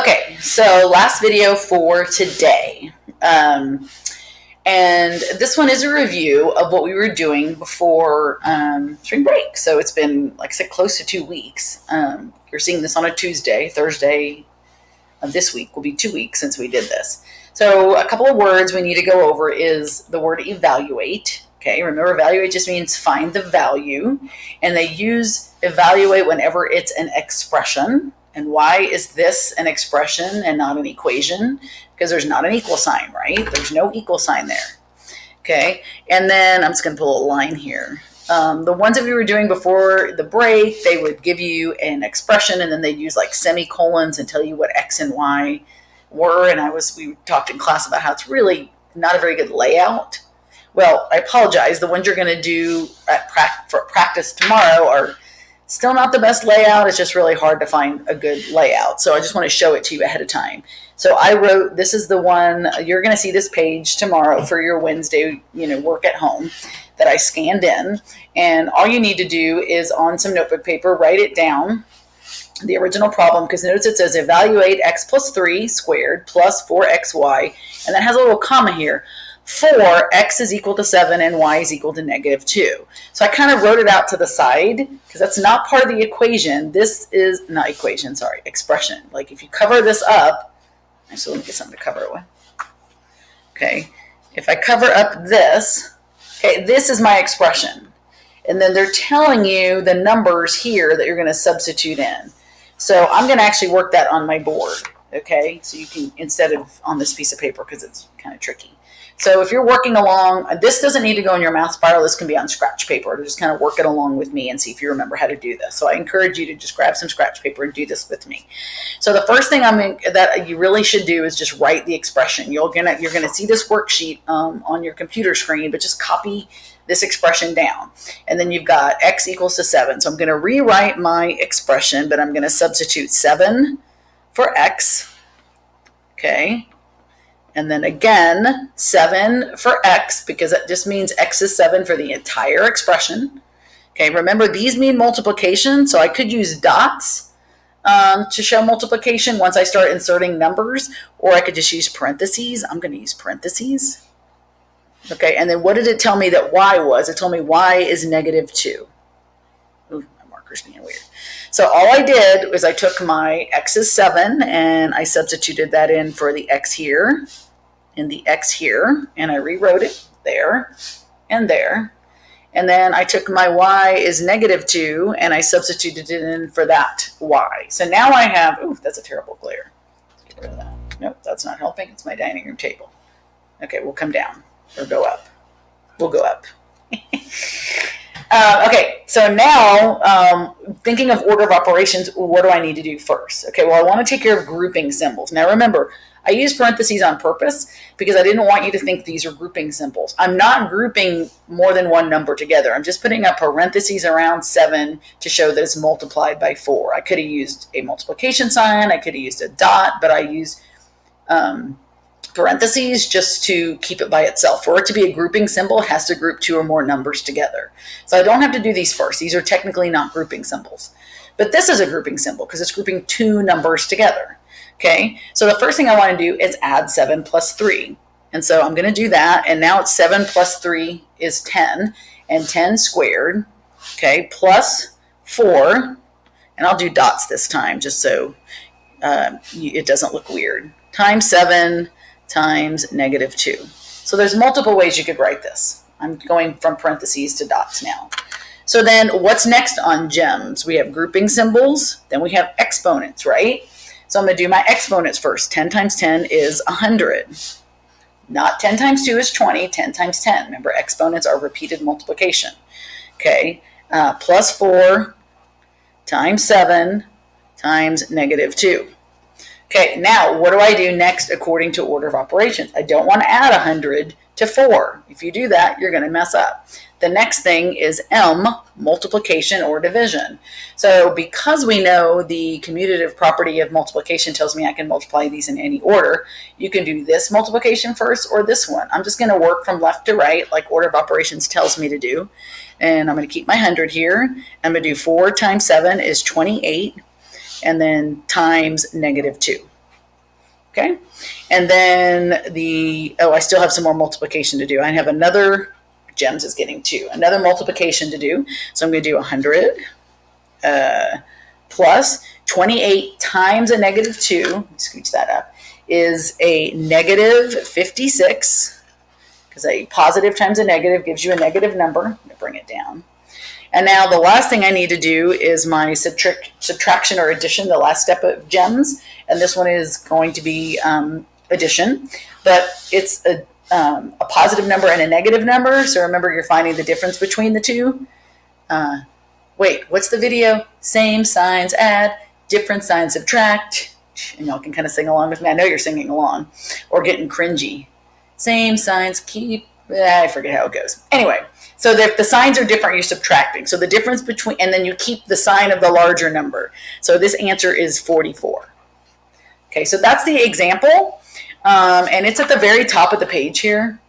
Okay, so last video for today. And this one is a review of what we were doing before spring break. So it's been, like I said, close to 2 weeks. You're seeing this on a Tuesday. Thursday of this week will be 2 weeks since we did this. So a couple of words we need to go over is the word evaluate. Okay, remember, evaluate just means find the value. And they use evaluate whenever it's an expression. And why is this an expression and not an equation? Because there's not an equal sign, right? There's no equal sign there. Okay, and then I'm just going to put a little line here. The ones that we were doing before the break, they would give you an expression and then they'd use like semicolons and tell you what X and Y were. And we talked in class about how it's really not a very good layout. Well, I apologize. The ones you're going to do for practice tomorrow are still not the best layout. It's just really hard to find a good layout. So I just want to show it to you ahead of time. So I wrote, this is the one, you're going to see this page tomorrow for your Wednesday, work at home that I scanned in. And all you need to do is on some notebook paper, write it down, the original problem, because notice it says evaluate x plus 3 squared plus 4xy. And that has a little comma here. For x is equal to 7 and y is equal to -2. So I kind of wrote it out to the side because that's not part of the equation. This is not equation, sorry, expression. Like if you cover this up, so let me get something to cover it with. Okay, if I cover up this, okay, this is my expression. And then they're telling you the numbers here that you're going to substitute in. So I'm going to actually work that on my board, okay? So you can, instead of on this piece of paper because it's kind of tricky. So if you're working along, this doesn't need to go in your math spiral. This can be on scratch paper to just kind of work it along with me and see if you remember how to do this. So I encourage you to just grab some scratch paper and do this with me. So the first thing that you really should do is just write the expression. You're gonna see this worksheet on your computer screen, but just copy this expression down. And then you've got x equals to 7. So I'm going to rewrite my expression, but I'm going to substitute 7 for x. Okay. And then again, 7 for x, because that just means x is 7 for the entire expression. Okay, remember these mean multiplication, so I could use dots to show multiplication once I start inserting numbers, or I could just use parentheses. I'm going to use parentheses. Okay, and then what did it tell me that y was? It told me y is -2. Ooh, my marker's being weird. So all I did was I took my x is 7 and I substituted that in for the x here and the x here, and I rewrote it there and there. And then I took my y is -2 and I substituted it in for that y. So now I have, ooh, that's a terrible glare. Let's get rid of that. Nope, that's not helping. It's my dining room table. Okay, we'll come down or go up. We'll go up. Okay, so now thinking of order of operations, what do I need to do first? Okay, well, I want to take care of grouping symbols. Now remember, I use parentheses on purpose because I didn't want you to think these are grouping symbols. I'm not grouping more than one number together. I'm just putting a parentheses around 7 to show that it's multiplied by 4. I could have used a multiplication sign. I could have used a dot, but I used parentheses just to keep it by itself. For it to be a grouping symbol, it has to group 2 or more numbers together. So I don't have to do these first. These are technically not grouping symbols. But this is a grouping symbol because it's grouping 2 numbers together. Okay, so the first thing I want to do is add 7 plus 3. And so I'm going to do that. And now it's 7 plus 3 is 10. And 10 squared, okay, plus 4. And I'll do dots this time just so it doesn't look weird. Times 7 times -2. So there's multiple ways you could write this. I'm going from parentheses to dots now. So then what's next on GEMS? We have grouping symbols, then we have exponents, right? So I'm going to do my exponents first. 10 times 10 is 100. Not 10 times 2 is 20, 10 times 10. Remember, exponents are repeated multiplication. Okay, plus 4 times 7 times -2. Okay, now what do I do next according to order of operations? I don't want to add 100 to 4. If you do that, you're going to mess up. The next thing is M, multiplication or division. So because we know the commutative property of multiplication tells me I can multiply these in any order, you can do this multiplication first or this one. I'm just going to work from left to right like order of operations tells me to do. And I'm going to keep my 100 here. I'm going to do 4 times 7 is 28. And then times -2. Okay. And then I still have some more multiplication to do. I have another, Gems is getting 2, another multiplication to do. So I'm going to do 100 plus 28 times a negative 2, scooch that up, is a negative 56, because a positive times a negative gives you a negative number. I'm going to bring it down. And now the last thing I need to do is my subtraction or addition, the last step of Gems. And this one is going to be addition, but it's a positive number and a negative number. So remember, you're finding the difference between the two. Wait, what's the video? Same signs add, different signs subtract. And y'all can kind of sing along with me. I know you're singing along or getting cringy. Same signs keep, I forget how it goes. Anyway, so if the signs are different, you're subtracting. So the difference between, and then you keep the sign of the larger number. So this answer is 44. Okay, so that's the example. And it's at the very top of the page here.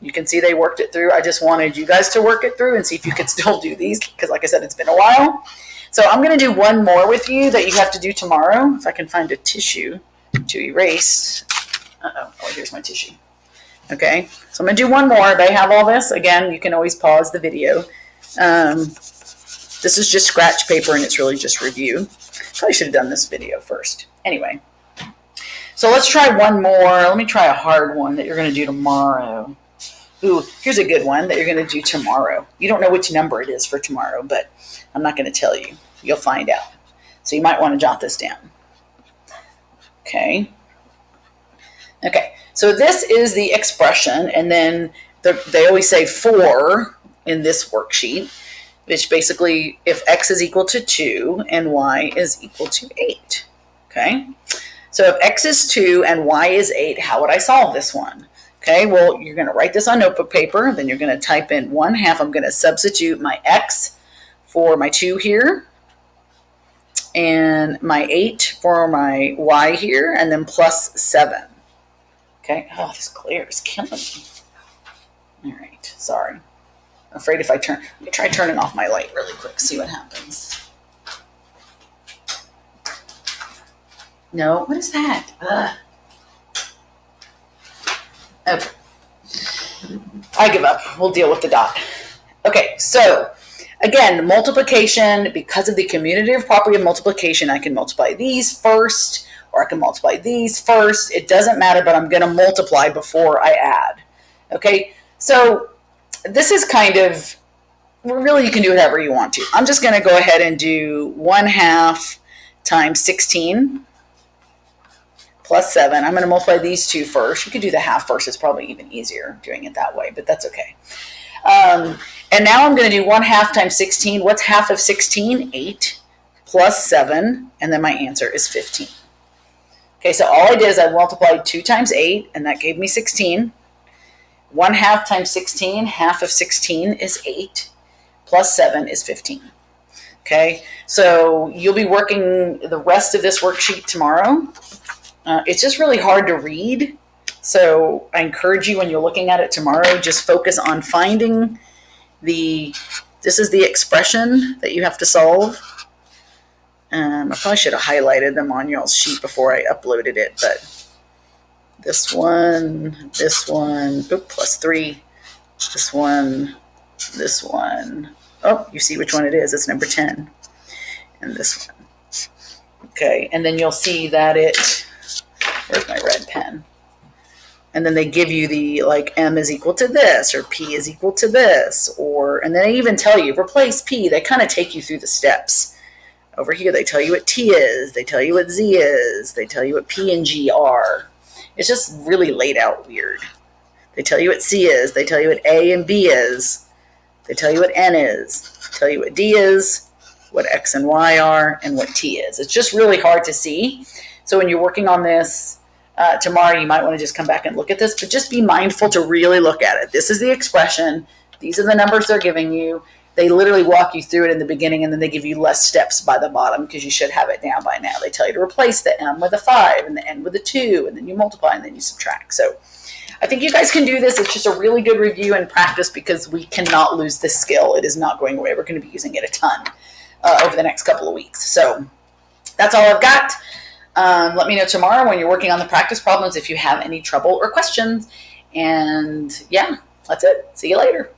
You can see they worked it through. I just wanted you guys to work it through and see if you could still do these, because like I said, it's been a while. So I'm going to do one more with you that you have to do tomorrow. If I can find a tissue to erase. Oh, here's my tissue. Okay, so I'm going to do one more. They have all this. Again, you can always pause the video. This is just scratch paper, and it's really just review. Probably should have done this video first. Anyway, so let's try one more. Let me try a hard one that you're going to do tomorrow. Ooh, here's a good one that you're going to do tomorrow. You don't know which number it is for tomorrow, but I'm not going to tell you. You'll find out. So you might want to jot this down. Okay. Okay, so this is the expression, and then they always say 4 in this worksheet, which basically if x is equal to 2 and y is equal to 8. Okay, so if x is 2 and y is 8, how would I solve this one? Okay, well, you're going to write this on notebook paper, then you're going to type in 1/2. I'm going to substitute my x for my 2 here, and my 8 for my y here, and then plus 7. Okay, oh, this glare is killing me. All right, sorry. I'm afraid if I let me try turning off my light really quick, see what happens. No, what is that? Ugh. Okay. I give up. We'll deal with the dot. Okay, so again, multiplication, because of the commutative property of multiplication, I can multiply these first, or I can multiply these first. It doesn't matter, but I'm going to multiply before I add. Okay, so this is kind of, really you can do whatever you want to. I'm just going to go ahead and do 1/2 times 16 plus 7. I'm going to multiply these two first. You could do the half first. It's probably even easier doing it that way, but that's okay. And now I'm going to do 1/2 times 16. What's half of 16? 8 plus 7, and then my answer is 15. Okay, so all I did is I multiplied 2 times 8, and that gave me 16. 1/2 times 16, half of 16 is 8, plus 7 is 15. Okay, so you'll be working the rest of this worksheet tomorrow. It's just really hard to read, so I encourage you when you're looking at it tomorrow, just focus on finding this is the expression that you have to solve. I probably should have highlighted them on y'all's sheet before I uploaded it, but this one, plus 3, this one. Oh, you see which one it is. It's number 10. And this one. Okay, and then you'll see that where's my red pen? And then they give you the, like, m is equal to this, or p is equal to this, and then they even tell you, replace p. They kind of take you through the steps. Over here, they tell you what t is, they tell you what z is, they tell you what p and g are. It's just really laid out weird. They tell you what c is, they tell you what a and b is, they tell you what n is, they tell you what d is, what x and y are, and what t is. It's just really hard to see. So when you're working on this tomorrow, you might want to just come back and look at this, but just be mindful to really look at it. This is the expression. These are the numbers they're giving you. They literally walk you through it in the beginning, and then they give you less steps by the bottom because you should have it down by now. They tell you to replace the m with a 5 and the n with a 2, and then you multiply and then you subtract. So I think you guys can do this. It's just a really good review and practice because we cannot lose this skill. It is not going away. We're going to be using it a ton over the next couple of weeks. So that's all I've got. Let me know tomorrow when you're working on the practice problems if you have any trouble or questions. And yeah, that's it. See you later.